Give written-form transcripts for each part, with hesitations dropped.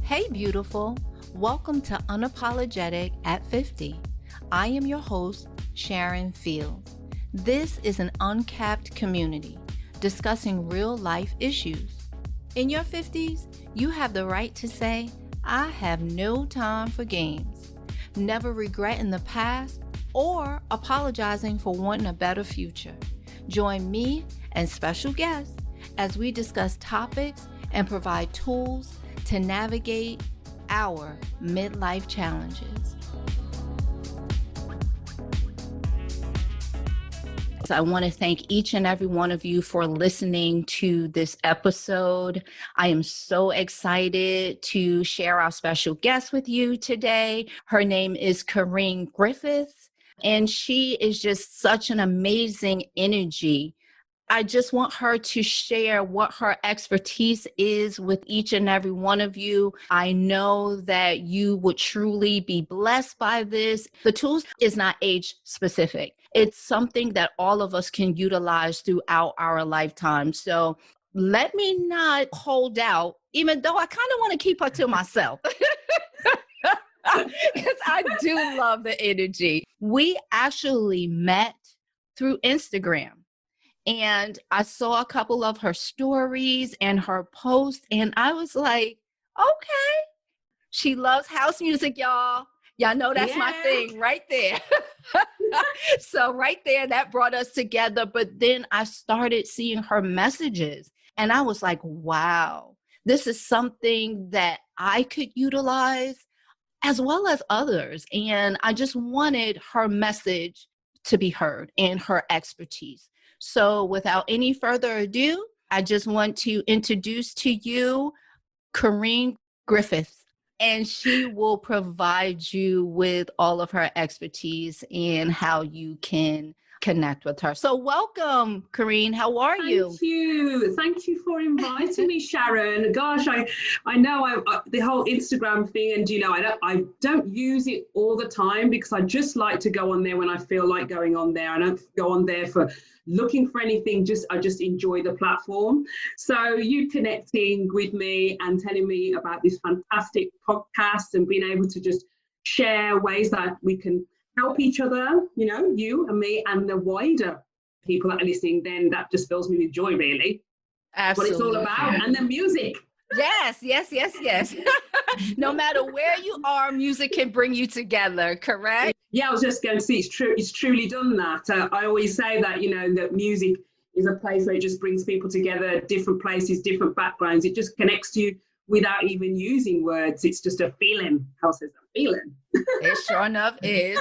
Hey, beautiful. Welcome to Unapologetic at 50. I am your host, Sharon Fields. This is an uncapped community discussing real life issues. In your 50s, you have the right to say, I have no time for games, never regretting the past or apologizing for wanting a better future. Join me and special guests as we discuss topics and provide tools to navigate our midlife challenges. So I want to thank each and every one of you for listening to this episode. I am so excited to share our special guest with you today. Her name is Kareen Griffiths, and she is just such an amazing energy. I just want her to share what her expertise is with each and every one of you. I know that you would truly be blessed by this. The tools is not age specific. It's something that all of us can utilize throughout our lifetime. So let me not hold out, even though I kind of want to keep her to myself. Because I do love the energy. We actually met through Instagram. And I saw a couple of her stories and her posts, and I was like, okay, she loves house music, y'all. Y'all know that's my thing right there. So right there, that brought us together. But then I started seeing her messages, and I was like, wow, this is something that I could utilize as well as others. And I just wanted her message to be heard and her expertise. So without any further ado, I just want to introduce to you Kareen Griffiths, and she will provide you with all of her expertise and how you can connect with her. So welcome, Kareen. How are you? Thank you. Thank you for inviting me, Sharon. Gosh, I know the whole Instagram thing, and I don't use it all the time because I just like to go on there when I feel like going on there. I don't go on there for looking for anything. I just enjoy the platform. So you connecting with me and telling me about this fantastic podcast and being able to just share ways that we can help each other, you and me and the wider people that are listening, then that just fills me with joy, really. Absolutely. What it's all about. And the music. Yes. No matter where you are, music can bring you together, correct? Yeah, I was just going to say, it's truly done that. I always say that, that music is a place where it just brings people together, different places, different backgrounds. It just connects you without even using words. It's just a feeling. How says a feeling? It sure enough is.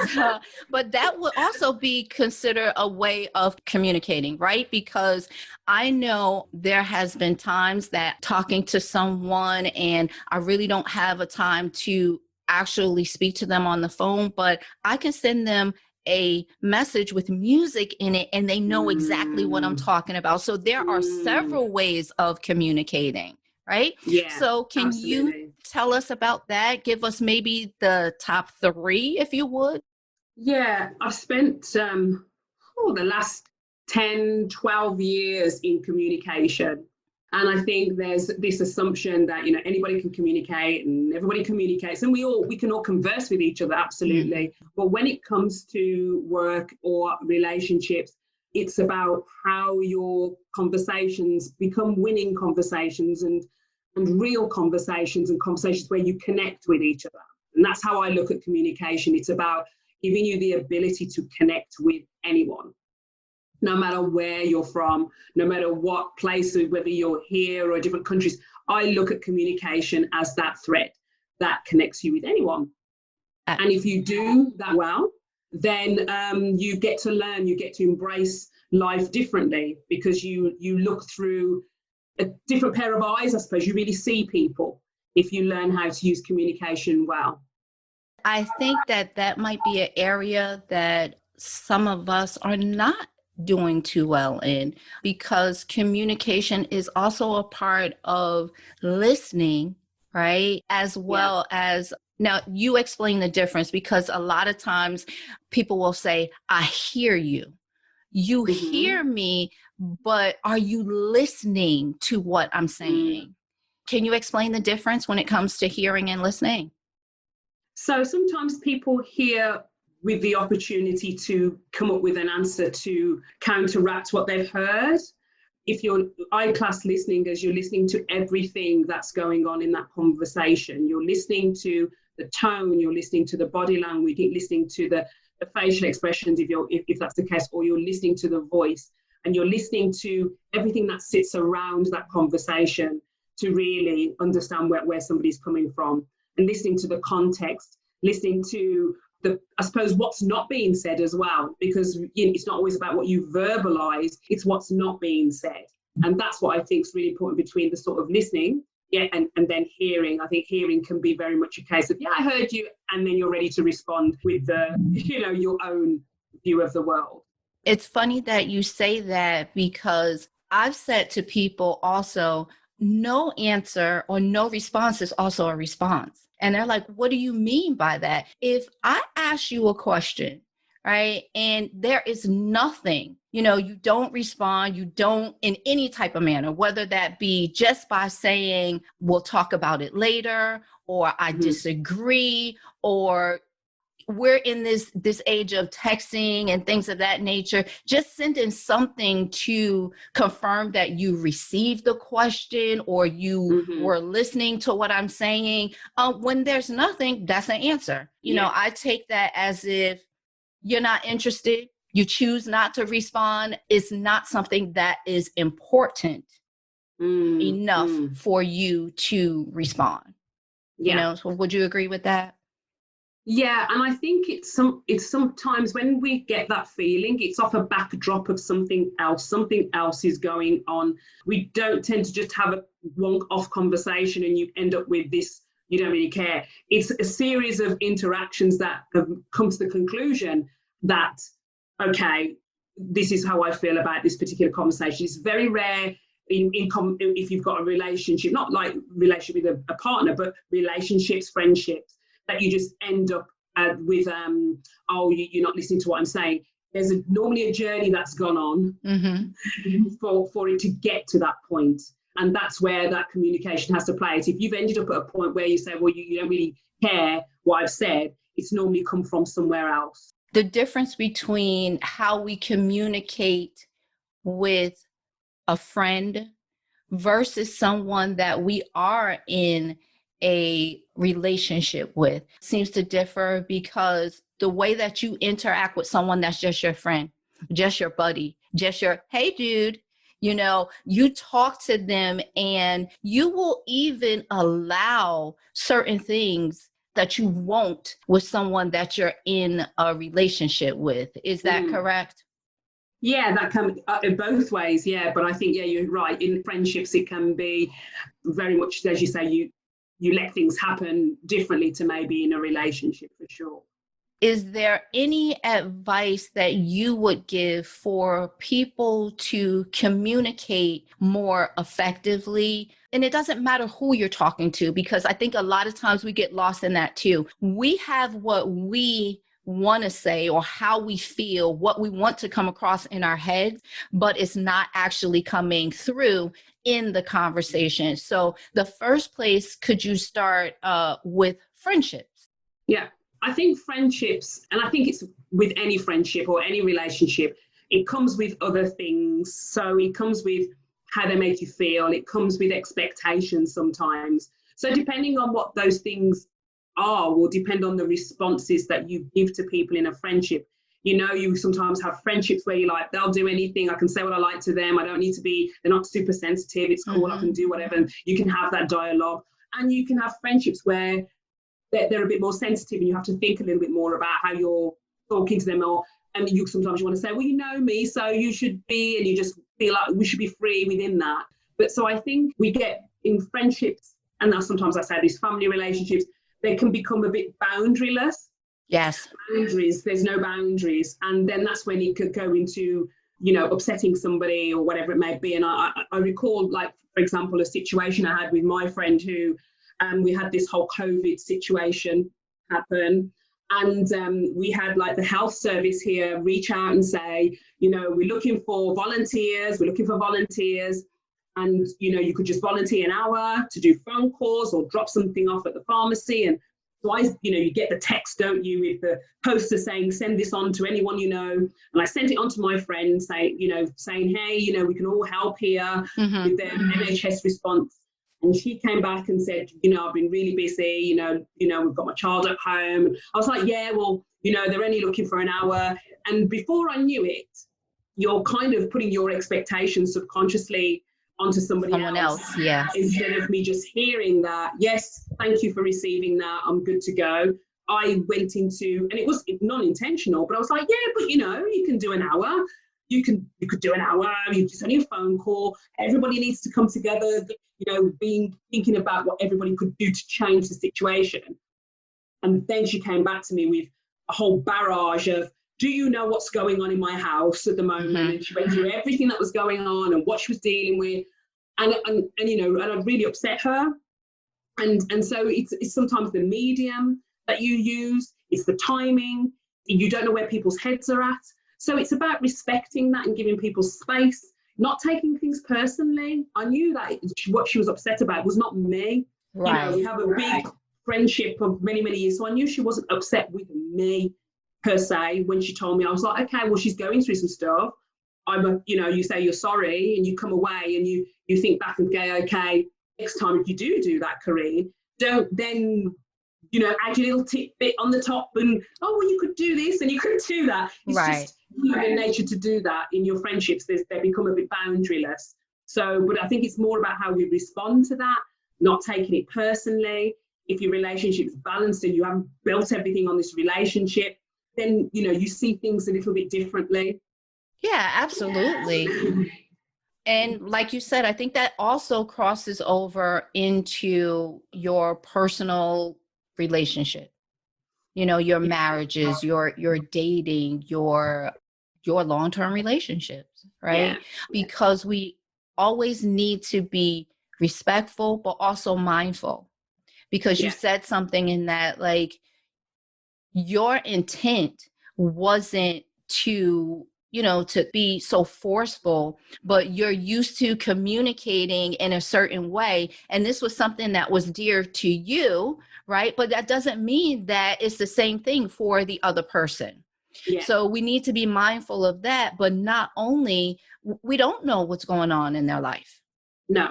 But that would also be considered a way of communicating, right? Because I know there has been times that talking to someone and I really don't have a time to actually speak to them on the phone, but I can send them a message with music in it and they know exactly what I'm talking about. So there are several ways of communicating. Right? Yeah. So can absolutely. you tell us about that? Give us maybe the top 3, if you would. Yeah, I've spent the last 10, 12 years in communication. And I think there's this assumption that, anybody can communicate and everybody communicates and we can all converse with each other. Absolutely. But when it comes to work or relationships, it's about how your conversations become winning conversations and real conversations and conversations where you connect with each other. And that's how I look at communication. It's about giving you the ability to connect with anyone, no matter where you're from, no matter what place, whether you're here or different countries. I look at communication as that thread that connects you with anyone. And if you do that well, then you get to learn, you get to embrace life differently because you look through a different pair of eyes. I suppose you really see people if you learn how to use communication well. I think that might be an area that some of us are not doing too well in, because communication is also a part of listening, right? As well as, now you explain the difference, because a lot of times people will say, I hear you. You hear me, but are you listening to what I'm saying? Can you explain the difference when it comes to hearing and listening? So sometimes people hear with the opportunity to come up with an answer to counteract what they've heard. If you're eye-class listening, as you're listening to everything that's going on in that conversation, you're listening to the tone, you're listening to the body language, you're listening to the facial expressions, if that's the case, or you're listening to the voice, and you're listening to everything that sits around that conversation to really understand where somebody's coming from, and listening to the context, listening to I suppose what's not being said as well, because it's not always about what you verbalize, it's what's not being said. And that's what I think is really important between the sort of listening, and then hearing. I think hearing can be very much a case of, I heard you, and then you're ready to respond with your own view of the world. It's funny that you say that, because I've said to people also, no answer or no response is also a response. And they're like, what do you mean by that? If I ask you a question, right, and there is nothing, you don't respond, you don't in any type of manner, whether that be just by saying, we'll talk about it later, or I disagree, or we're in this age of texting and things of that nature, just sending something to confirm that you received the question or you were listening to what I'm saying. When there's nothing, that's an answer. I take that as if you're not interested, you choose not to respond. It's not something that is important enough for you to respond. So would you agree with that? Yeah, and I think it's sometimes when we get that feeling, it's off a backdrop of something else. Something else is going on. We don't tend to just have a one-off conversation and you end up with this, you don't really care. It's a series of interactions that have come to the conclusion that, okay, this is how I feel about this particular conversation. It's very rare if you've got a relationship, not like relationship with a partner, but relationships, friendships, that you just end up with, you're not listening to what I'm saying. There's normally a journey that's gone on for it to get to that point. And that's where that communication has to play. So if you've ended up at a point where you say, well, you don't really care what I've said, it's normally come from somewhere else. The difference between how we communicate with a friend versus someone that we are in a relationship with seems to differ, because the way that you interact with someone that's just your friend, just your buddy, just your, hey dude, you talk to them and you will even allow certain things that you won't with someone that you're in a relationship with. Is that correct? Yeah, that can in both ways. Yeah, but I think, you're right. In friendships, it can be very much, as you say, you let things happen differently to maybe in a relationship, for sure. Is there any advice that you would give for people to communicate more effectively? And it doesn't matter who you're talking to, because I think a lot of times we get lost in that too. We have what we want to say or how we feel, what we want to come across in our heads, but it's not actually coming through in the conversation. So the first place, could you start with friendships? Yeah, I think friendships, and I think it's with any friendship or any relationship, it comes with other things. So it comes with how they make you feel. It comes with expectations sometimes. So depending on what those things are will depend on the responses that you give to people in a friendship. You sometimes have friendships where you're like, they'll do anything. I can say what I like to them. I don't need to be, they're not super sensitive. It's cool. I can do whatever. And you can have that dialogue. And you can have friendships where they're a bit more sensitive and you have to think a little bit more about how you're talking to them. And sometimes you want to say, well, you know me, so you should be, and you just feel like we should be free within that. But so I think we get in friendships, and now sometimes I say these family relationships, they can become a bit boundaryless. Yes. Boundaries, there's no boundaries. And then that's when it could go into, upsetting somebody or whatever it may be. And I recall, like, for example, a situation I had with my friend who, we had this whole COVID situation happen. And we had like the health service here reach out and say, we're looking for volunteers. And, you could just volunteer an hour to do phone calls or drop something off at the pharmacy. And so you get the text, don't you, with the poster saying, send this on to anyone you know. And I sent it on to my friend, saying, hey, we can all help here with the NHS response. And she came back and said, I've been really busy, we've got my child at home. I was like, yeah, well, they're only looking for an hour. And before I knew it, you're kind of putting your expectations subconsciously onto someone else. Yeah. Instead of me just hearing that, yes, thank you for receiving that, I'm good to go. I went into, and it was non-intentional, but I was like, yeah, but you can do an hour. You could do an hour. You just only a phone call. Everybody needs to come together. Thinking about what everybody could do to change the situation. And then she came back to me with a whole barrage of, do you know what's going on in my house at the moment? And she went through everything that was going on and what she was dealing with. And I really upset her. And so it's sometimes the medium that you use, it's the timing, you don't know where people's heads are at. So it's about respecting that and giving people space, not taking things personally. I knew that what she was upset about was not me. Right. We have a big friendship of many, many years. So I knew she wasn't upset with me per se. When she told me, I was like, okay, well, she's going through some stuff. You say you're sorry and you come away and you think back and go, okay, next time if you do that, Kareen, don't then, add your little tidbit on the top and, oh, well, you could do this and you could do that. It's just human nature to do that in your friendships. They become a bit boundaryless. So, but I think it's more about how we respond to that, not taking it personally. If your relationship's balanced and you haven't built everything on this relationship, then, you see things a little bit differently. Yeah, absolutely. And like you said, I think that also crosses over into your personal relationship, your marriages, your dating, your long-term relationships, right? Yeah. Because we always need to be respectful, but also mindful, because you said something in that, like, your intent wasn't to be so forceful, but you're used to communicating in a certain way. And this was something that was dear to you, right? But that doesn't mean that it's the same thing for the other person. Yeah. So we need to be mindful of that. But not only, we don't know what's going on in their life. No.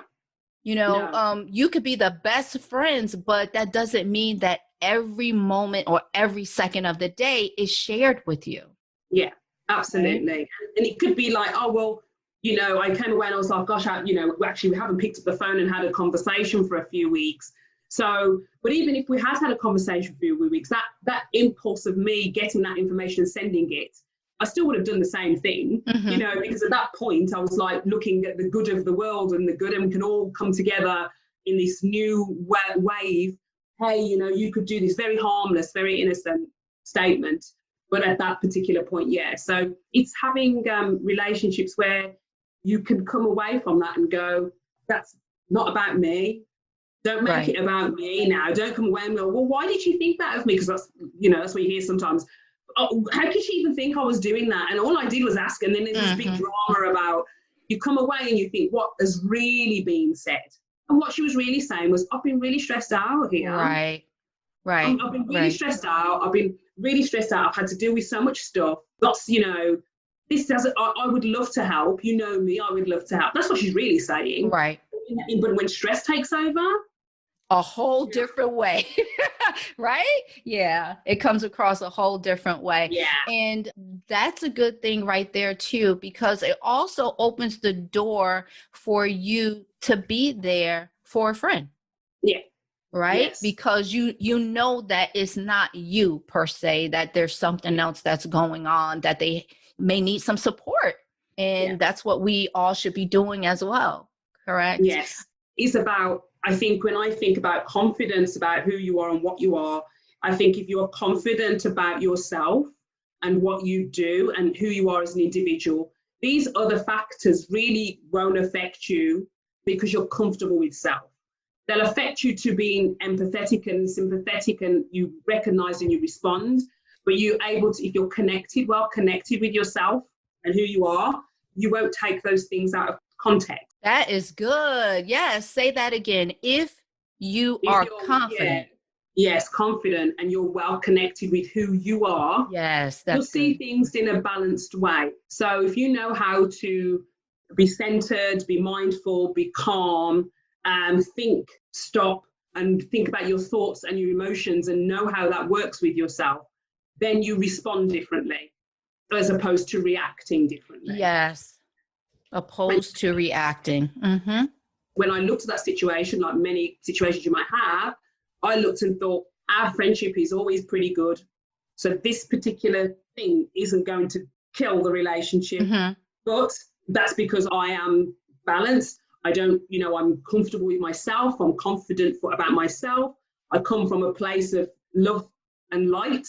You could be the best friends, but that doesn't mean that every moment or every second of the day is shared with you. Yeah. Absolutely. Right. And it could be like, oh, well, I came away and I was like, gosh, actually, we haven't picked up the phone and had a conversation for a few weeks. So, but even if we had a conversation for a few weeks, that impulse of me getting that information and sending it, I still would have done the same thing, because at that point I was like looking at the good of the world and the good, and we can all come together in this new wave. Hey, you could do this very harmless, very innocent statement. But at that particular point, yeah. So it's having relationships where you can come away from that and go, that's not about me. Don't make it about me now. Don't come away and go, well, why did she think that of me? Because that's what you hear sometimes. Oh, how could she even think I was doing that? And all I did was ask. And then there's this big drama about, you come away and you think, what has really been said? And what she was really saying was, I've been really stressed out here. Right. I've been really stressed out. I've been really stressed out. I've had to deal with so much stuff. That's, this doesn't, I would love to help. You know me, I would love to help. That's what she's really saying. Right. But when stress takes over, a whole different way, right? Yeah, it comes across a whole different way. Yeah. And that's a good thing right there too, because it also opens the door for you to be there for a friend. Yeah. Right? Yes. Because you know that it's not you per se, that there's something else that's going on, that they may need some support. And that's what we all should be doing as well. Correct? Yes. It's about, I think when I think about confidence about who you are and what you are, I think if you are confident about yourself and what you do and who you are as an individual, these other factors really won't affect you because you're comfortable with self. They'll affect you to being empathetic and sympathetic, and you recognize and you respond, but you're able to, if you're connected with yourself and who you are, you won't take those things out of context. That is good. Yes. Say that again. If you If are you're, yeah, confident. yes, confident and you're well connected with who you are, Yes, you'll that's see good. things in a balanced way. So if you know how to be centered, be mindful, be calm, think, stop, and think about your thoughts and your emotions and know how that works with yourself, then you respond differently as opposed to reacting differently. Yes. And Opposed to reacting. Mm-hmm. when I looked at that situation, like many situations you might have, I looked and thought, our friendship is always pretty good. So this particular thing isn't going to kill the relationship. Mm-hmm. But that's because I am balanced. I don't, I'm comfortable with myself. I'm confident about myself. I come from a place of love and light.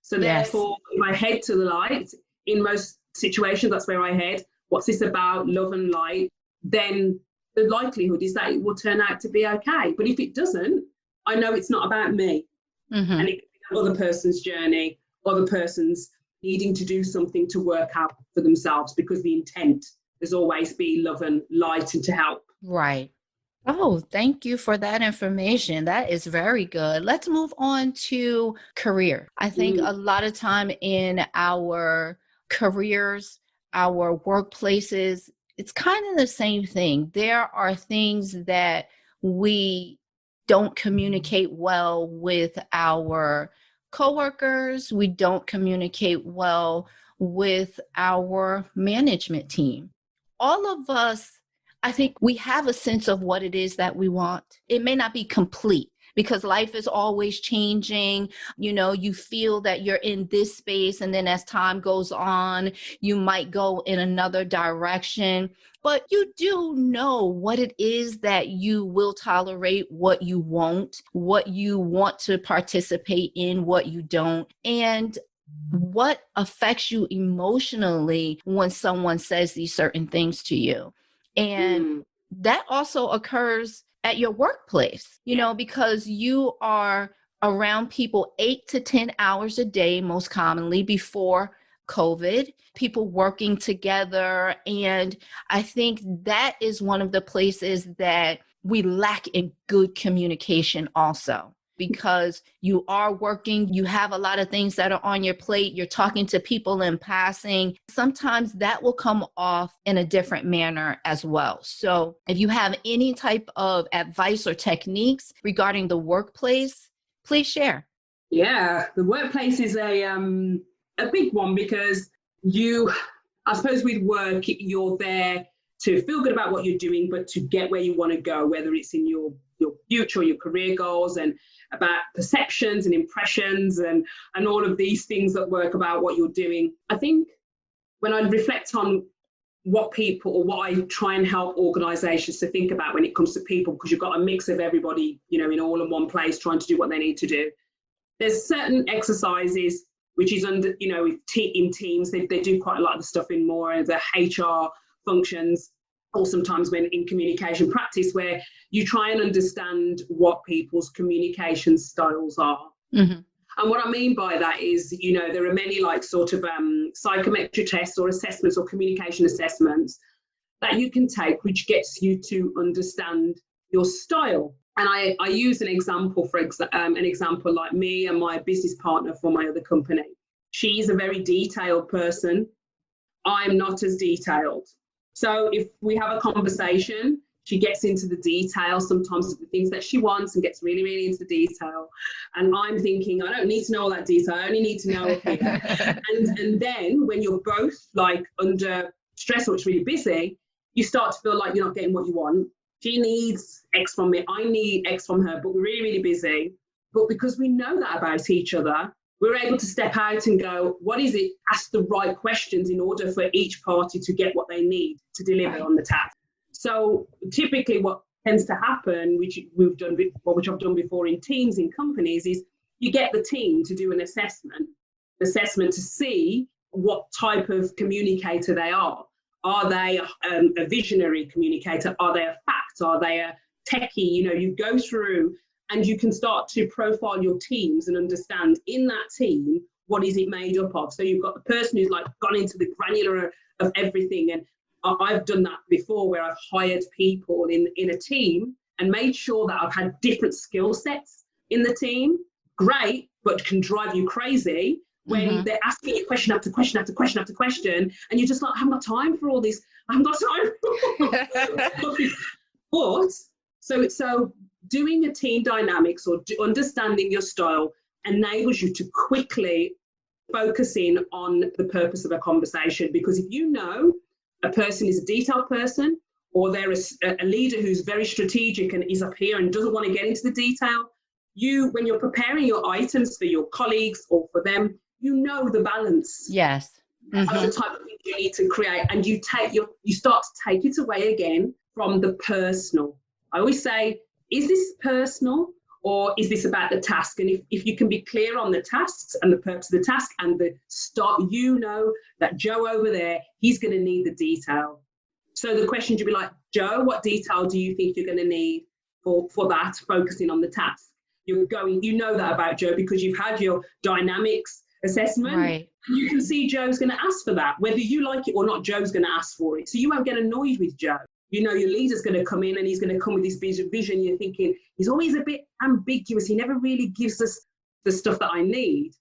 So Yes. therefore, if I head to the light, in most situations, that's where I head. What's this about? Love and light. Then the likelihood is that it will turn out to be okay. But if it doesn't, I know it's not about me. Mm-hmm. And it can be other person's journey, other person's needing to do something to work out for themselves, because the intent has always been love and light and to help. Right. Oh, thank you for that information. That is very good. Let's move on to career. I think a lot of time in our careers, our workplaces, it's kind of the same thing. There are things that we don't communicate well with our coworkers. We don't communicate well with our management team. All of us, I think we have a sense of what it is that we want. It may not be complete because life is always changing. You feel that you're in this space, and then as time goes on, you might go in another direction. But you do know what it is that you will tolerate, what you won't, what you want to participate in, what you don't. And what affects you emotionally when someone says these certain things to you. And that also occurs at your workplace, because you are around people 8 to 10 hours a day, most commonly before COVID, people working together. And I think that is one of the places that we lack in good communication also. Because you are working, you have a lot of things that are on your plate, you're talking to people in passing. Sometimes that will come off in a different manner as well. So if you have any type of advice or techniques regarding the workplace, please share. Yeah, the workplace is a big one, because I suppose with work, you're there to feel good about what you're doing, but to get where you want to go, whether it's in your future or your career goals, and about perceptions and impressions and all of these things that work about what you're doing. I think when I reflect on what I try and help organizations to think about when it comes to people, because you've got a mix of everybody, in all in one place trying to do what they need to do. There's certain exercises which is under, in teams, they do quite a lot of the stuff in more of the HR functions, or sometimes when in communication practice, where you try and understand what people's communication styles are. Mm-hmm. And what I mean by that is, there are many sort of psychometric tests or assessments or communication assessments that you can take, which gets you to understand your style. And I use an example, like me and my business partner for my other company. She's a very detailed person. I'm not as detailed. So if we have a conversation, she gets into the detail, sometimes of the things that she wants, and gets really, really into the detail. And I'm thinking, I don't need to know all that detail. I only need to know up here. and then when you're both under stress or it's really busy, you start to feel like you're not getting what you want. She needs X from me. I need X from her, but we're really, really busy. But because we know that about each other, we're able to step out and go, what is it? Ask the right questions in order for each party to get what they need to deliver on the task. So typically what tends to happen, which I've done before in teams, in companies, is you get the team to do an assessment to see what type of communicator they are. Are they a visionary communicator? Are they a fact? Are they a techie? You go through and you can start to profile your teams and understand in that team, what is it made up of? So you've got the person who's gone into the granular of everything and I've done that before, where I've hired people in a team and made sure that I've had different skill sets in the team. Great, but can drive you crazy when they're asking you question after question after question after question, and you're just like, I haven't got time for all this. I haven't got time for all this. But so doing a team dynamics or understanding your style enables you to quickly focus in on the purpose of a conversation. Because if you know a person is a detailed person, or they're a leader who's very strategic and is up here and doesn't want to get into the detail, when you're preparing your items for your colleagues or for them, you know the balance. Yes. Of the type of things you need to create, and you start to take it away again from the personal. I always say, is this personal, or is this about the task? And if you can be clear on the tasks and the purpose of the task and the start, you know that Joe over there, he's going to need the detail. So the question should be like, Joe, what detail do you think you're going to need for that, focusing on the task? You know that about Joe because you've had your dynamics assessment. Right. You can see Joe's going to ask for that. Whether you like it or not, Joe's going to ask for it. So you won't get annoyed with Joe. You know your leader's going to come in and he's going to come with this vision. You're thinking, he's always a bit ambiguous. He never really gives us the stuff that I need.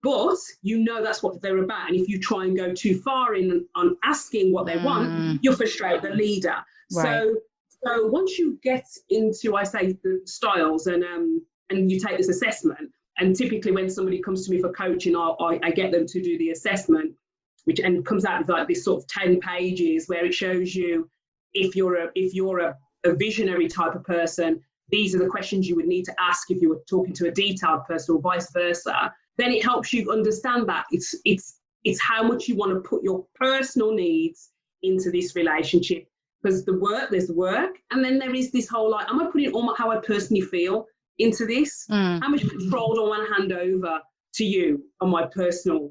But you know that's what they're about. And if you try and go too far in on asking what they want, you'll frustrate the leader. Right. So once you get into, I say, the styles and you take this assessment, and typically when somebody comes to me for coaching, I get them to do the assessment, which comes out with like this sort of 10 pages where it shows you if you're a visionary type of person, these are the questions you would need to ask if you were talking to a detailed person or vice versa. Then it helps you understand that it's how much you want to put your personal needs into this relationship. Because there's the work, and then there is this whole like, am I putting all how I personally feel into this? How much control do I want to hand over to you on my personal?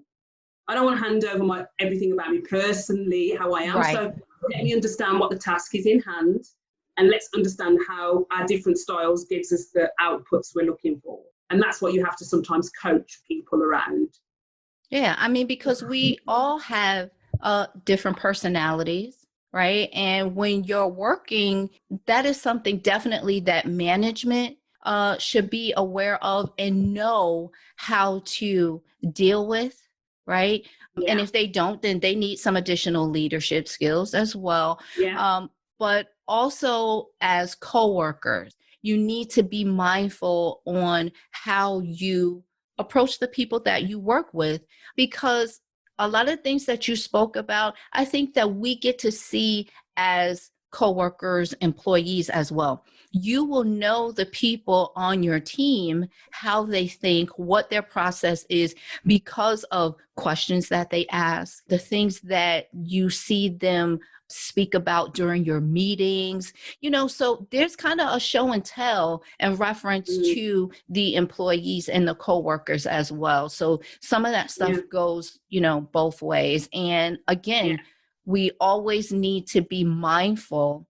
I don't want to hand over everything about me personally, how I am. Right. So let me understand what the task is in hand, and let's understand how our different styles gives us the outputs we're looking for. And that's what you have to sometimes coach people around. Yeah, I mean, because we all have different personalities. Right. And when you're working, that is something definitely that management should be aware of and know how to deal with. Right. Yeah. And if they don't, then they need some additional leadership skills as well. Yeah. But also as coworkers, you need to be mindful on how you approach the people that you work with, because a lot of things that you spoke about, I think that we get to see as coworkers, employees as well. You will know the people on your team, how they think, what their process is because of questions that they ask, the things that you see them speak about during your meetings, so there's kind of a show and tell in reference to the employees and the coworkers as well. So some of that stuff goes, both ways. And again, we always need to be mindful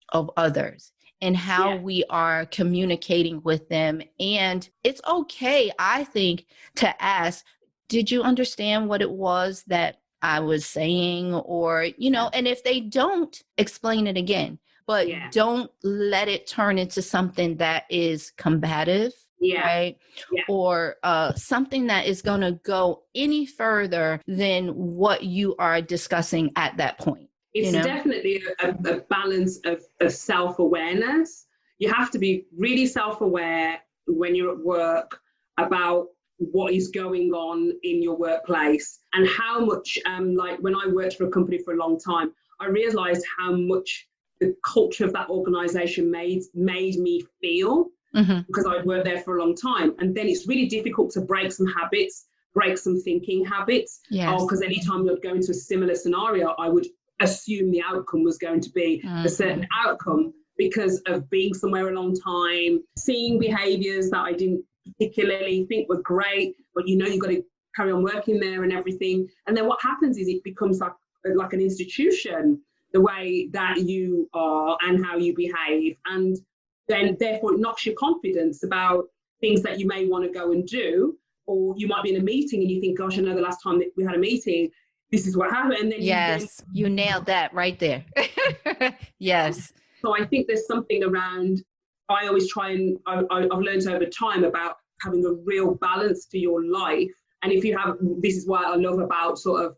of others and how we are communicating with them. And it's okay, I think, to ask, did you understand what it was that I was saying? Or, and if they don't, explain it again, but don't let it turn into something that is combative, right? Yeah. Or something that is going to go any further than what you are discussing at that point. It's definitely a balance of self-awareness. You have to be really self-aware when you're at work about what is going on in your workplace and how much, like when I worked for a company for a long time, I realized how much the culture of that organization made me feel because I'd worked there for a long time. And then it's really difficult to break some habits, break some thinking habits. Yes. Because anytime I'd go into a similar scenario, I would assume the outcome was going to be a certain outcome because of being somewhere a long time, seeing behaviors that I didn't particularly think were great, but you've got to carry on working there and everything. And then what happens is it becomes like an institution, the way that you are and how you behave. And then therefore it knocks your confidence about things that you may want to go and do, or you might be in a meeting and you think, gosh, I know the last time that we had a meeting, this is what happened. And then yes, you nailed that right there. Yes. So I think there's something around, I always try and I've learned over time about having a real balance to your life. And if you have, this is what I love about sort of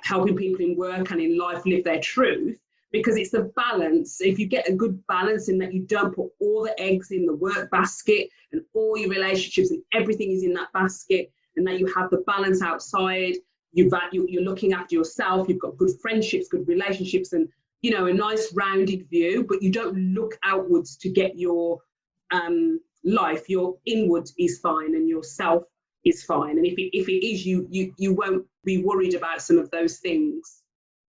helping people in work and in life live their truth, because it's a balance. If you get a good balance in that you don't put all the eggs in the work basket and all your relationships and everything is in that basket, and that you have the balance outside, you're looking after yourself, you've got good friendships, good relationships, and a nice rounded view, but you don't look outwards to get your life. Your inward is fine and yourself is fine. And if it is, you won't be worried about some of those things.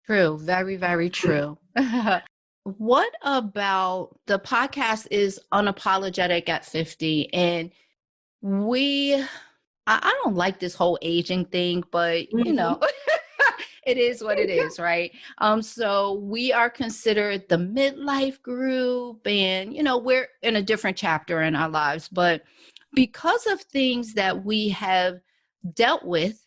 True. Very, very true. What about the podcast is Unapologetic at 50? And I don't like this whole aging thing, but it is what it is, right? So we are considered the midlife group, and we're in a different chapter in our lives, but because of things that we have dealt with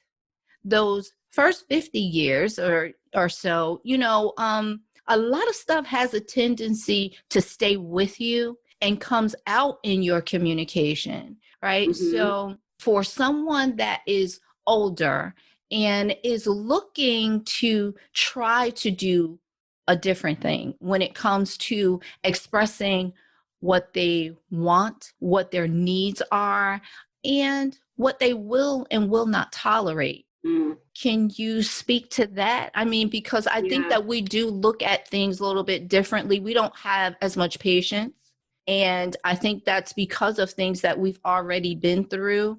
those first 50 years or so, a lot of stuff has a tendency to stay with you and comes out in your communication, right? Mm-hmm. So for someone that is older and is looking to try to do a different thing when it comes to expressing what they want, what their needs are, and what they will and will not tolerate. Can you speak to that? I mean, because I think that we do look at things a little bit differently. We don't have as much patience. And I think that's because of things that we've already been through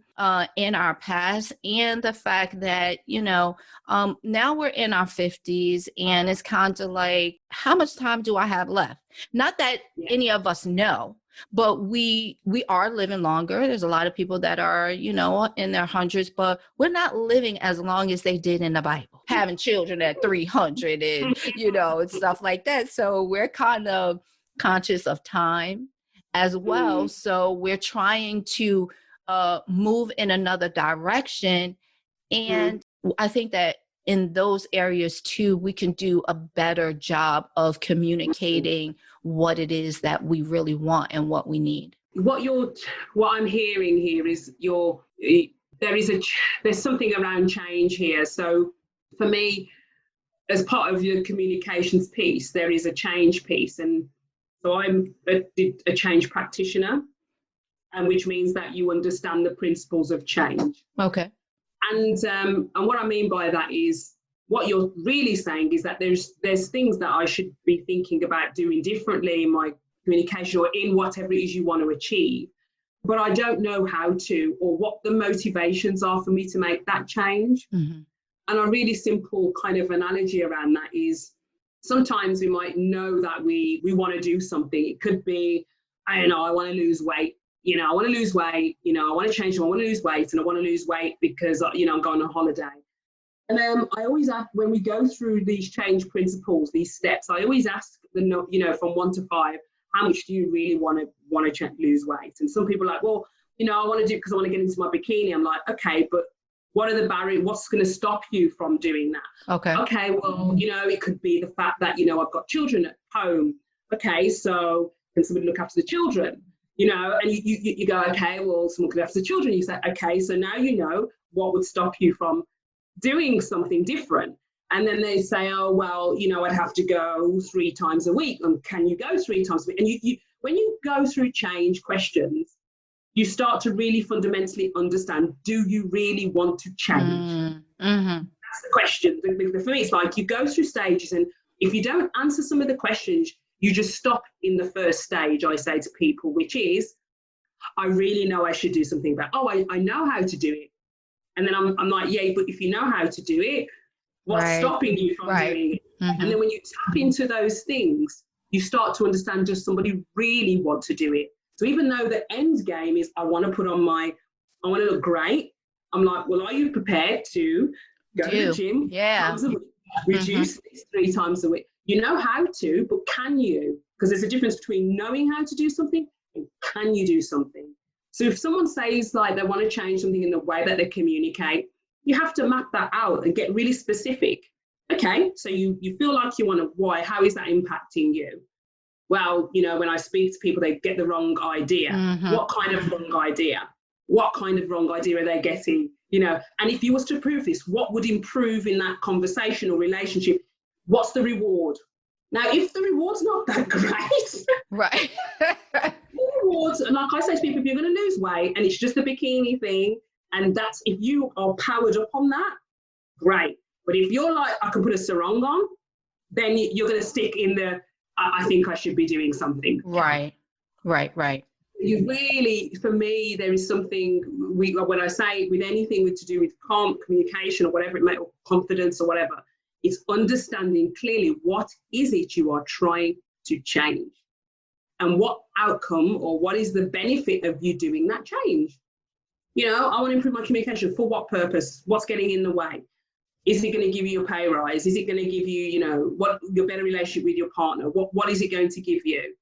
in our past, and the fact that, now we're in our 50s and it's kind of like, how much time do I have left? Not that any of us know, but we are living longer. There's a lot of people that are, in their hundreds, but we're not living as long as they did in the Bible, having children at 300 and, and stuff like that. So we're kind of conscious of time as well. So we're trying to move in another direction. And I think that in those areas too, we can do a better job of communicating what it is that we really want and what we need. What I'm hearing here is there's something around change here. So for me, as part of your communications piece, there is a change piece. And so I'm a change practitioner, and which means that you understand the principles of change. Okay. And what I mean by that is, what you're really saying is that there's things that I should be thinking about doing differently in my communication or in whatever it is you want to achieve, but I don't know how to, or what the motivations are for me to make that change. And a really simple kind of analogy around that is, sometimes we might know that we want to do something. It could be, I don't know, I want to lose weight. I want to lose weight. I want to change. I want to lose weight, and I want to lose weight because I'm going on holiday. And then I always ask, when we go through these change principles, these steps, I always ask from 1 to 5, how much do you really want to lose weight? And some people are like, well, I want to do it because I want to get into my bikini. I'm like, okay, but what are the barriers? What's going to stop you from doing that? Okay, well, it could be the fact that, I've got children at home. Okay, so can somebody look after the children? And you go, okay, well, someone could look after the children. You say, okay, so now what would stop you from doing something different. And then they say, oh, well, I'd have to go 3 times a week. And can you go 3 times a week? And when you go through change questions, you start to really fundamentally understand, do you really want to change? That's the question. For me, it's like you go through stages, and if you don't answer some of the questions, you just stop in the first stage, I say to people, which is, I really know I should do something about, I know how to do it. And then I'm like, yeah, but if you know how to do it, what's stopping you from doing it? And then when you tap into those things, you start to understand, does somebody really want to do it? So even though the end game is, I want to look great, I'm like, well, are you prepared to go to the gym times a week, reduce this 3 times a week? You know how to, but can you? Because there's a difference between knowing how to do something and can you do something? So if someone says like they want to change something in the way that they communicate, you have to map that out and get really specific. Okay, so you feel like you want to, why? How is that impacting you? Well, when I speak to people, they get the wrong idea. Mm-hmm. What kind of wrong idea? What kind of wrong idea are they getting? And if you was to prove this, what would improve in that conversation or relationship? What's the reward? Now, if the reward's not that great, right. the rewards, and like I say to people, if you're going to lose weight and it's just a bikini thing, and that's, if you are powered up on that, great. But if you're like, I can put a sarong on, then you're going to stick in the, I think I should be doing something. Right. You really, for me, there is something, when I say with anything to do with communication or whatever it may, or confidence or whatever, it's understanding clearly what is it you are trying to change and what outcome or what is the benefit of you doing that change. I want to improve my communication. For what purpose? What's getting in the way? Is it going to give you a pay rise? Is it going to give you, what your better relationship with your partner? What is it going to give you?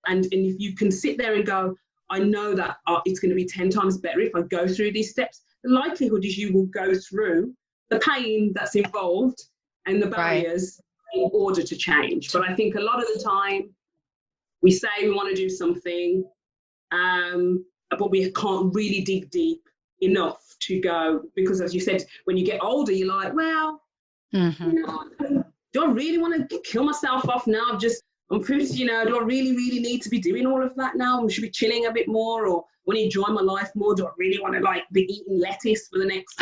And if you can sit there and go, I know that it's going to be 10 times better if I go through these steps, the likelihood is you will go through the pain that's involved and the barriers in order to change. But I think a lot of the time we say we want to do something, but we can't really dig deep enough to go, because as you said, when you get older, you're like, well, do I really want to kill myself off now? I'm pretty, do I really need to be doing all of that now? I should be chilling a bit more, or want to enjoy my life more? Do I really want to be eating lettuce for the next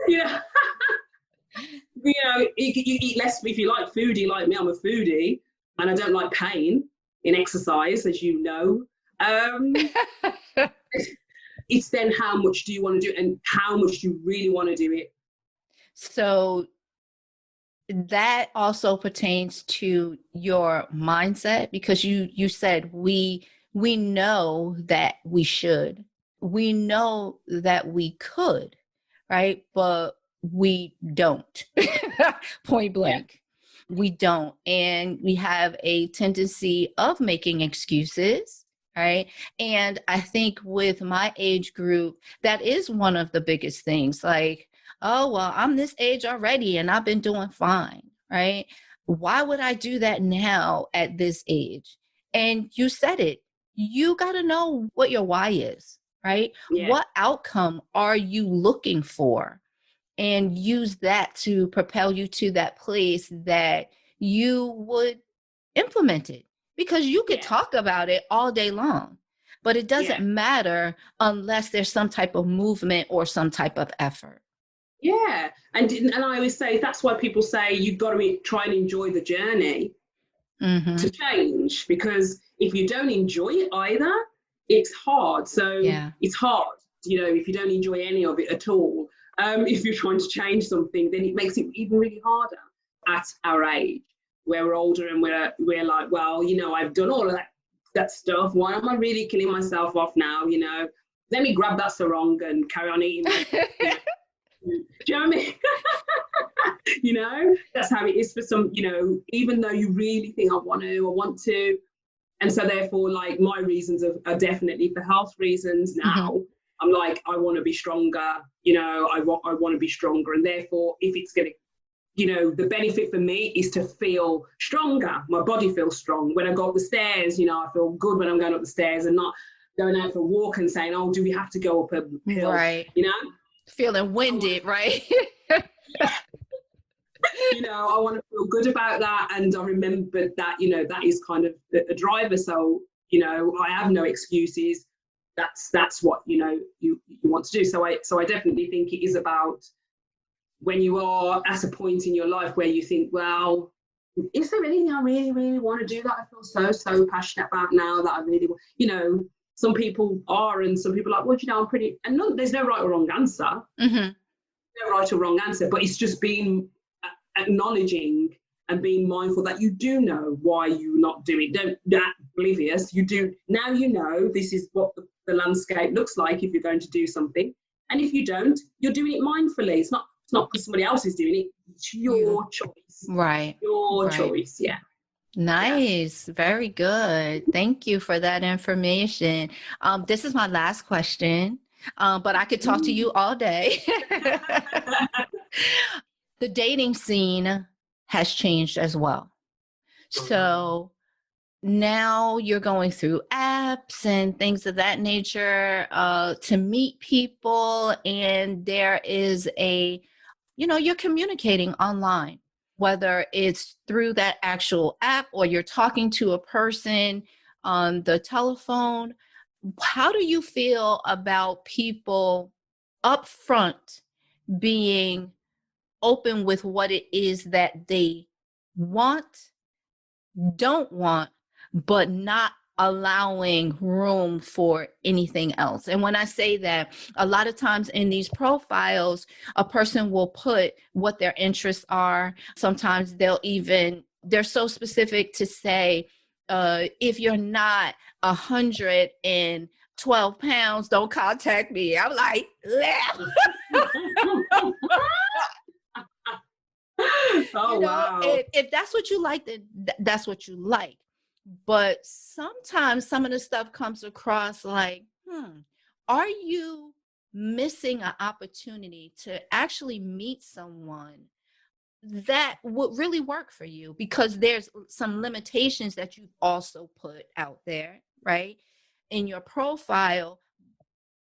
years? You eat less if you like foodie like me. I'm a foodie and I don't like pain in exercise, as you know. It's then how much do you want to do and how much do you really want to do it? So that also pertains to your mindset, because you said we know that we should. We know that we could, right? But we don't. Point blank. Yeah. We don't. And we have a tendency of making excuses, right? And I think with my age group, that is one of the biggest things. Like, oh, well, I'm this age already and I've been doing fine, right? Why would I do that now at this age? And you said it. You got to know what your why is, right? Yeah. What outcome are you looking for? And use that to propel you to that place that you would implement it. Because you could talk about it all day long, but it doesn't matter unless there's some type of movement or some type of effort. Yeah. And I always say, that's why people say you've got to try and enjoy the journey to change. Because if you don't enjoy it either, it's hard. So it's hard, if you don't enjoy any of it at all. If you're trying to change something, then it makes it even really harder at our age, where we're older and we're like, well, I've done all of that stuff. Why am I really killing myself off now? Let me grab that sarong and carry on eating. Do you know what I mean? That's how it is for some, even though you really think I want to. And so therefore, like, my reasons are definitely for health reasons now. I'm like, I want to be stronger, I want to be stronger. And therefore, if it's going to, the benefit for me is to feel stronger. My body feels strong. When I go up the stairs, I feel good when I'm going up the stairs and not going out for a walk and saying, oh, do we have to go up a hill? Right. Feeling winded, right? I want to feel good about that. And I remember that, that is kind of the driver. So, I have no excuses. That's what, you want to do. So I definitely think it is about when you are at a point in your life where you think, well, is there anything I really, really want to do that I feel so passionate about now that I really want, some people are, and some people are like, well, I'm pretty, and there's no right or wrong answer. No right or wrong answer, but it's just being acknowledging and being mindful that you do know why you're not doing it. Don't act oblivious. You do, now this is what the landscape looks like if you're going to do something. And if you don't, you're doing it mindfully. It's not because somebody else is doing it. It's your choice. Right. Your choice, yeah. Nice. Very good. Thank you for that information. This is my last question, but I could talk to you all day. the dating scene has changed as well. So now you're going through apps and things of that nature to meet people. And there is you're communicating online, whether it's through that actual app or you're talking to a person on the telephone. How do you feel about people upfront being open with what it is that they want, don't want, but not allowing room for anything else? And when I say that, a lot of times in these profiles, a person will put what their interests are. Sometimes they're so specific to say, if you're not 112 pounds, don't contact me. I'm like, Oh, wow. if that's what you like, then that's what you like. But sometimes some of the stuff comes across like, are you missing an opportunity to actually meet someone that would really work for you? Because there's some limitations that you've also put out there, right, in your profile,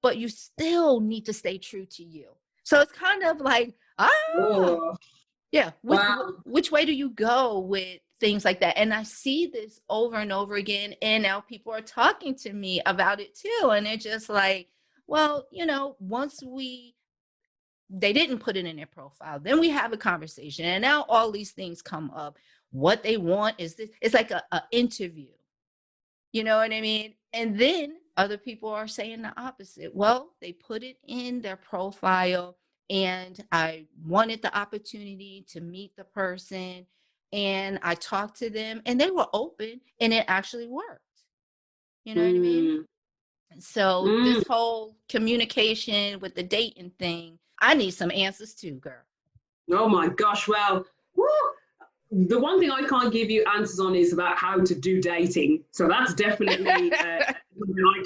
but you still need to stay true to you. So it's kind of like, yeah, which way do you go with things like that? And I see this over and over again, and now people are talking to me about it too, and they're just like, well, once they didn't put it in their profile, then we have a conversation, and now all these things come up. What they want is this. It's like a interview. You know what I mean? And then other people are saying the opposite. Well, they put it in their profile, and I wanted the opportunity to meet the person, and I talked to them, and they were open, and it actually worked. You know what I mean? So this whole communication with the dating thing, I need some answers too, girl. Oh my gosh. Well, the one thing I can't give you answers on is about how to do dating. So that's definitely something I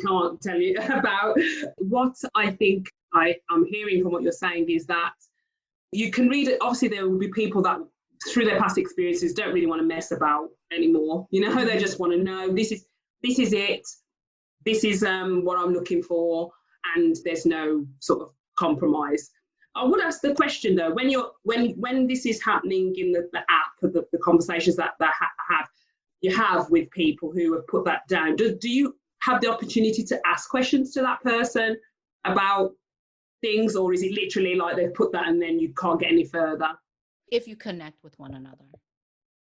can't tell you about. What I think I'm hearing from what you're saying is that you can read it. Obviously, there will be people that through their past experiences don't really want to mess about anymore. They just want to know this is it. This is what I'm looking for, and there's no sort of compromise. I would ask the question though, when this is happening in the app, the conversations that you have with people who have put that down, do you have the opportunity to ask questions to that person about things, or is it literally like they've put that and then you can't get any further? If you connect with one another.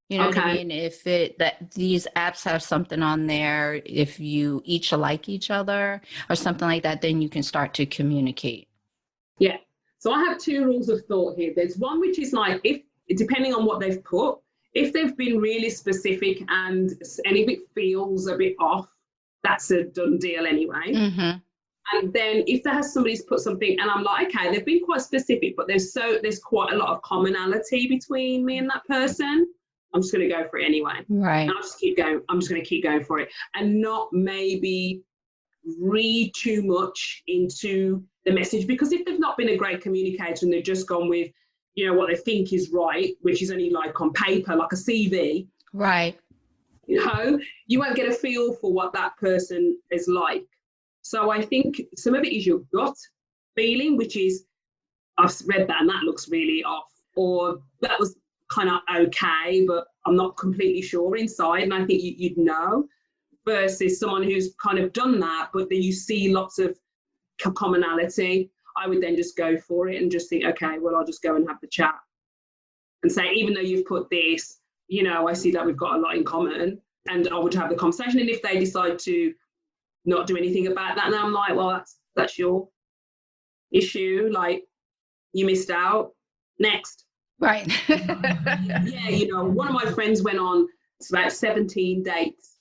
You know what I mean? If that these apps have something on there, if you each like each other or something like that, then you can start to communicate. Yeah. So I have two rules of thought here. There's one which is like, if depending on what they've put, if they've been really specific and if it feels a bit off, that's a done deal anyway. Mm-hmm. And then if there has somebody's put something and I'm like, okay, they've been quite specific, but there's quite a lot of commonality between me and that person, I'm just going to go for it anyway. Right. And I'll just keep going. I'm just going to keep going for it and not maybe read too much into the message, because if they've not been a great communicator and they've just gone with, what they think is right, which is only like on paper, like a CV. Right. You won't get a feel for what that person is like. So I think some of it is your gut feeling, which is, I've read that and that looks really off, or that was kind of okay, but I'm not completely sure inside. And I think you'd know, versus someone who's kind of done that, but then you see lots of commonality. I would then just go for it and just think, okay, well, I'll just go and have the chat and say, even though you've put this, I see that we've got a lot in common, and I would have the conversation. And if they decide to not do anything about that, and I'm like, well, that's your issue, like you missed out, next. Right. Yeah, one of my friends went on about 17 dates,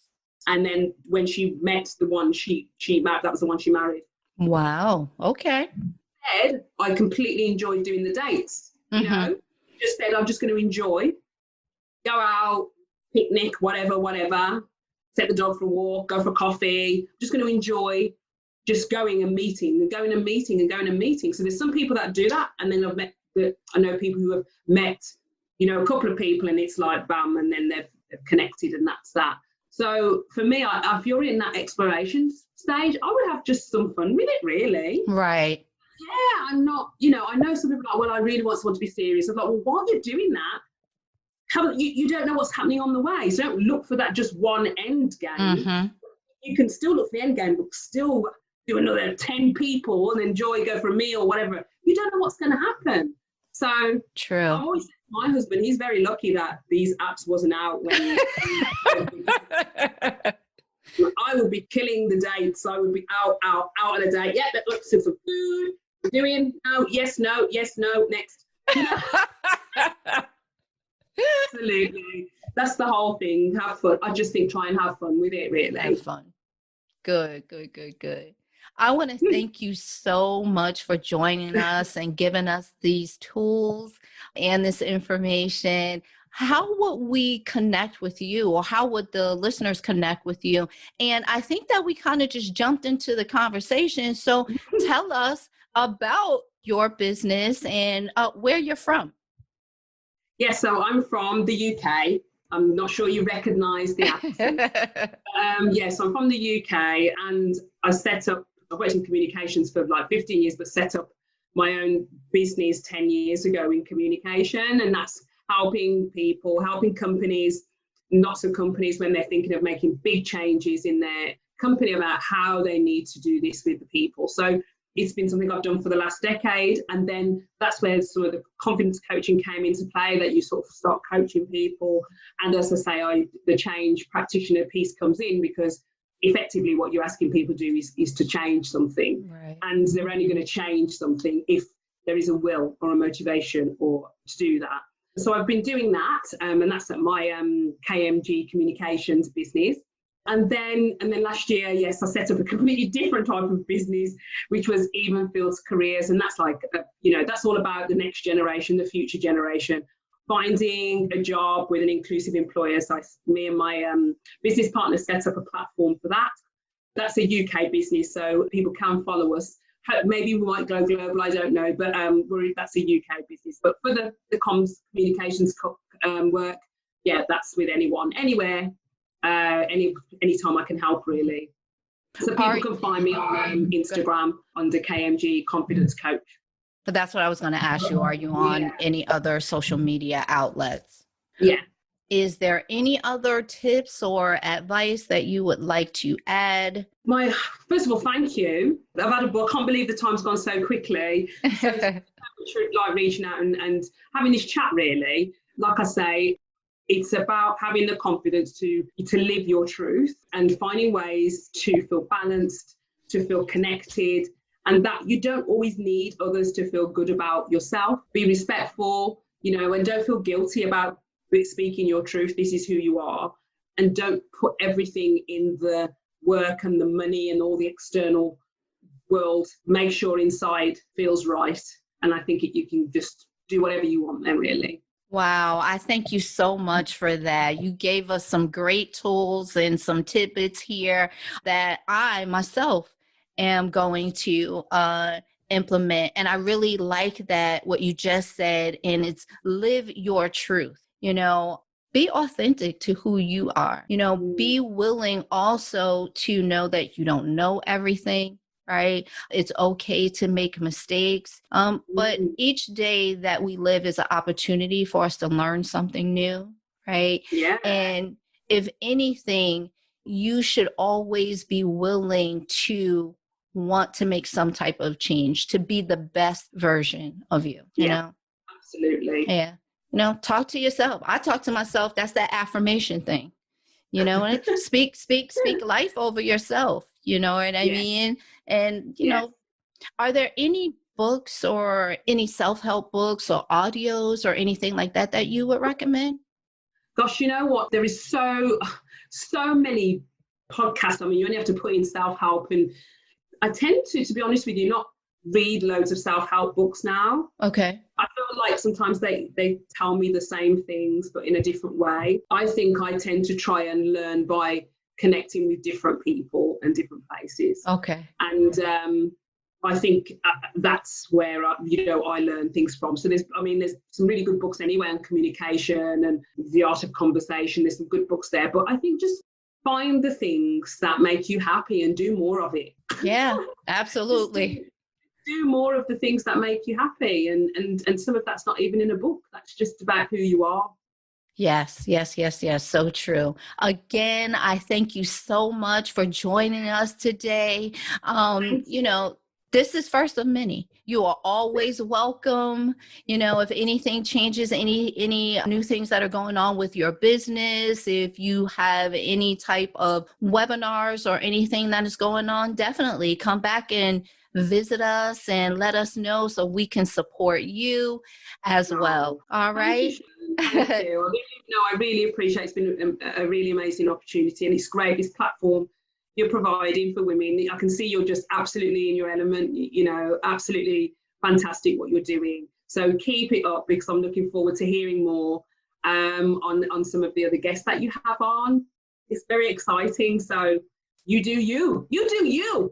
and then when she met the one she married, that was the one she married. Wow. Okay. I completely enjoyed doing the dates. Just said I'm just going to enjoy, go out, picnic, whatever, take the dog for a walk, go for coffee. Just going to enjoy just going and meeting and going and meeting and going and meeting. So there's some people that do that, and then I've met I know people who have met, a couple of people and it's like bam, and then they've connected and that's that. So for me, if you're in that exploration stage, I would have just some fun with it, really. Right. Yeah, I'm not, I know some people are like, well, I really want someone to be serious. I'm like, well, while you're doing that, you don't know what's happening on the way. So don't look for that just one end game. Mm-hmm. You can still look for the end game, but still do another 10 people and enjoy, go for a meal, whatever. You don't know what's going to happen. So true. I've always said to my husband, he's very lucky that these apps wasn't out when I would be killing the dates. I would be out on a date. Yeah, let's have some food. We're doing yes, no, next. Absolutely. That's the whole thing. Have fun. I just think try and have fun with it, really. Have fun. Good. I want to thank you so much for joining us and giving us these tools and this information. How would we connect with you, or how would the listeners connect with you? And I think that we kind of just jumped into the conversation. So tell us about your business and where you're from. Yes, so I'm from the UK. I'm not sure you recognise the accent. Yes, I'm from the UK, and I've worked in communications for like 15 years, but set up my own business 10 years ago in communication, and that's helping people, helping companies, lots of companies when they're thinking of making big changes in their company about how they need to do this with the people. So it's been something I've done for the last decade, and then that's where some of the confidence coaching came into play, that you sort of start coaching people. And as I say, the change practitioner piece comes in, because effectively what you're asking people to do is to change something. Right. And they're only going to change something if there is a will or a motivation or to do that. So I've been doing that, and that's at my KMG Communications business. And then last year, yes, I set up a completely different type of business, which was Evenfields Careers. And that's like, that's all about the next generation, the future generation, finding a job with an inclusive employer. So me and my business partner set up a platform for that. That's a UK business, so people can follow us. Maybe we might go global, I don't know, but that's a UK business. But for the comms communications work, yeah, that's with anyone, anywhere, anytime I can help, really. So people can find me on Instagram under KMG Confidence Coach. But that's what I was going to ask you. Are you on any other social media outlets? Yeah. Is there any other tips or advice that you would like to add? First of all, thank you. I've had a book. I can't believe the time's gone so quickly. So like reaching out and having this chat, really. Like I say, it's about having the confidence to live your truth and finding ways to feel balanced, to feel connected, and that you don't always need others to feel good about yourself. Be respectful, and don't feel guilty about speaking your truth. This is who you are, and don't put everything in the work and the money and all the external world. Make sure inside feels right, and I think you can just do whatever you want then, really. Wow, I thank you so much for that. You gave us some great tools and some tidbits here that I myself am going to implement. And I really like that, what you just said, and it's live your truth. Be authentic to who you are. Be willing also to know that you don't know everything. Right? It's okay to make mistakes. But each day that we live is an opportunity for us to learn something new. Right? Yeah. And if anything, you should always be willing to want to make some type of change, to be the best version of you. You know? Absolutely. Yeah. Talk to yourself. I talk to myself. That's that affirmation thing. And speak life over yourself. You know what I mean? And, are there any books or any self-help books or audios or anything like that you would recommend? Gosh, you know what? There is so many podcasts. I mean, you only have to put in self-help, and I tend to be honest with you, not read loads of self-help books now. Okay. I feel like sometimes they tell me the same things, but in a different way. I think I tend to try and learn by connecting with different people and different places. Okay. And I think that's where I learn things from. So there's some really good books anyway on communication and the art of conversation. There's some good books there, but I think just find the things that make you happy and do more of it. Yeah, absolutely. do more of the things that make you happy, and some of that's not even in a book. That's just about who you are. Yes. So true. Again, I thank you so much for joining us today. This is first of many. You are always welcome. If anything changes, any new things that are going on with your business, if you have any type of webinars or anything that is going on, definitely come back and visit us and let us know so we can support you as well. All right. Thank you. I really appreciate it. It's been a really amazing opportunity, and it's great, this platform you're providing for women. I can see you're just absolutely in your element, absolutely fantastic what you're doing. So keep it up, because I'm looking forward to hearing more on some of the other guests that you have on. It's very exciting. So you do you. You do you.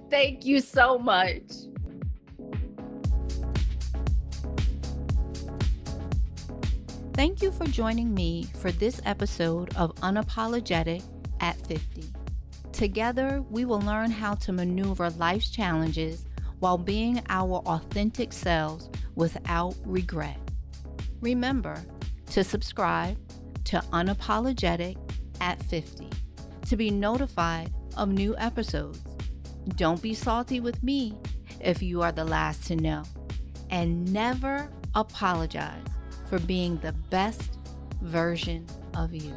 Thank you so much. Thank you for joining me for this episode of Unapologetic at 50. Together, we will learn how to maneuver life's challenges while being our authentic selves without regret. Remember to subscribe to Unapologetic at 50 to be notified of new episodes. Don't be salty with me if you are the last to know. And never apologize for being the best version of you.